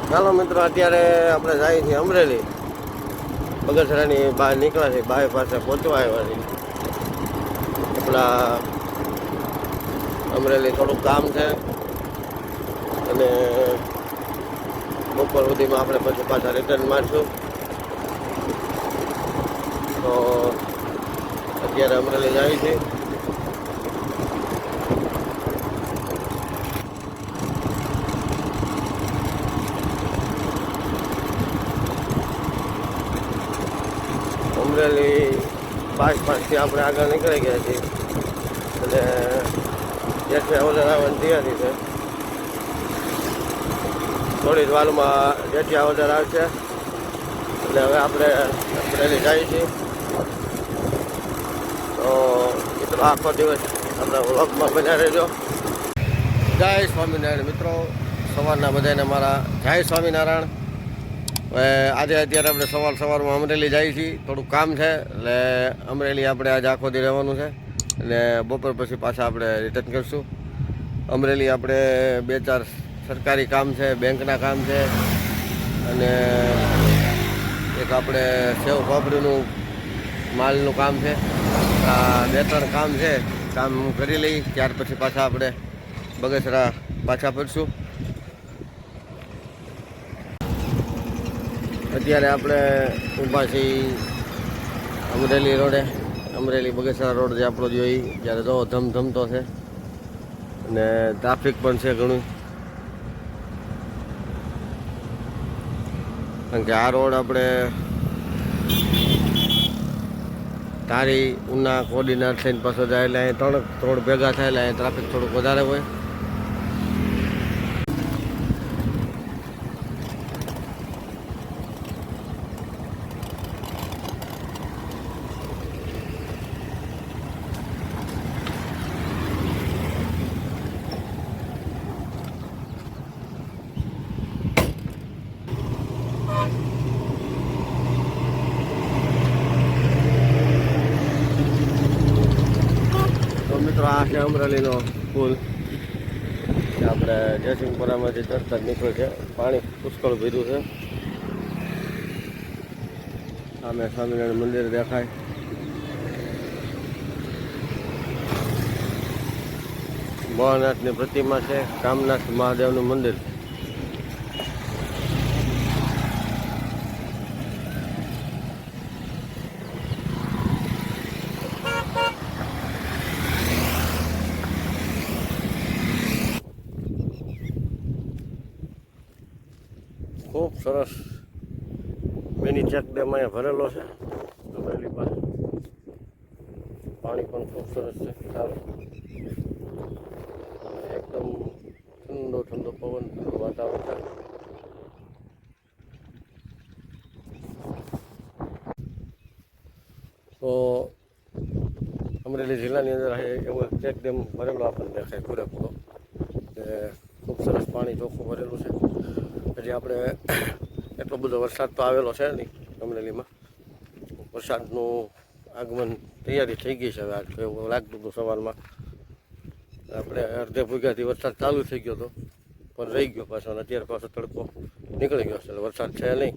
ચાલો મિત્રો, અત્યારે આપણે જાય છીએ અમરેલી. બગસરાની બહાર નીકળ્યા છે, બાય પાસે પહોંચવા આવ્યા છે. આપણા અમરેલી થોડુંક કામ છે અને બપોર સુધીમાં આપણે પછી પાછા રિટર્ન મારશું. તો અત્યારે અમરેલી જાય છે. અમરેલી પાસથી આપણે આગળ નીકળી ગયા છીએ અને જેઠિયા ઓર્ડર આવવાની તૈયારી છે. થોડી જ વારમાં જેઠિયા ઓર્ડર આવશે એટલે હવે આપણે અમરેલી જઈએ છીએ. તો મિત્રો આખો દિવસ આપણે વ્લોગમાં બન્યા રહેજો. જય સ્વામિનારાયણ મિત્રો, સવારના બધાને મારા જય સ્વામિનારાયણ. આજે અત્યારે આપણે સવારમાં અમરેલી જઈએ છીએ. થોડુંક કામ છે એટલે અમરેલી આપણે આજે આખો દી રહેવાનું છે અને બપોર પછી પાછા આપણે રિટર્ન કરીશું. અમરેલી આપણે 2-4 સરકારી કામ છે, બેંકના કામ છે અને એક આપણે સેવ પાપડીનું માલનું કામ છે. આ 2-3 કામ છે, કામ કરી લઈ ત્યાર પછી પાછા આપણે બગસરા પાછા ફરશું. અત્યારે આપણે ઊભા છીએ અમરેલી રોડે. અમરેલી બગસરા રોડ જે આપણો જોઈએ જ્યારે જો ધમધમતો છે અને ટ્રાફિક પણ છે ઘણું, કારણ કે આ રોડ આપણે ધારી, ઉના, કોડીનાર થઈને પાછો જાય એટલે અહીં 3 રોડ ભેગા થાય એટલે અહીં ટ્રાફિક થોડુંક વધારે હોય. મિત્રો આ છે અમરેલીનો પુલ. આપણે જયસિંહપુરામાંથી ચડતા જ નીકળ્યું છે. પાણી પુષ્કળ ભર્યું છે. સામે સ્વામિનારાયણ મંદિર દેખાય. ભોળાનાથની પ્રતિમા છે. કામનાથ મહાદેવનું મંદિર. ખૂબ સરસ મિની ચેક ડેમ અહીંયા ભરેલો છે અમરેલી પાસે. પાણી પણ ખૂબ સરસ છે, સારું. એકદમ ઠંડો ઠંડો પવન, વાતાવરણ છે. તો અમરેલી જિલ્લાની અંદર એવો ચેક ડેમ ભરેલો આપણને દેખાય પૂરેપૂરો. ખૂબ સરસ પાણી ચોખ્ખું ભરેલું છે. હજી આપણે એટલો બધો વરસાદ તો આવેલો છે નહીં અમરેલીમાં. વરસાદનું આગમન તૈયારી થઈ ગઈ છે હવે. આજ એવું લાગતું હતું સવારમાં. આપણે અડધે ભૂગ્યાથી વરસાદ ચાલુ થઈ ગયો હતો પણ રહી ગયો પાછો, અને અત્યારે પાછો તડકો નીકળી ગયો છે એટલે વરસાદ છે નહીં.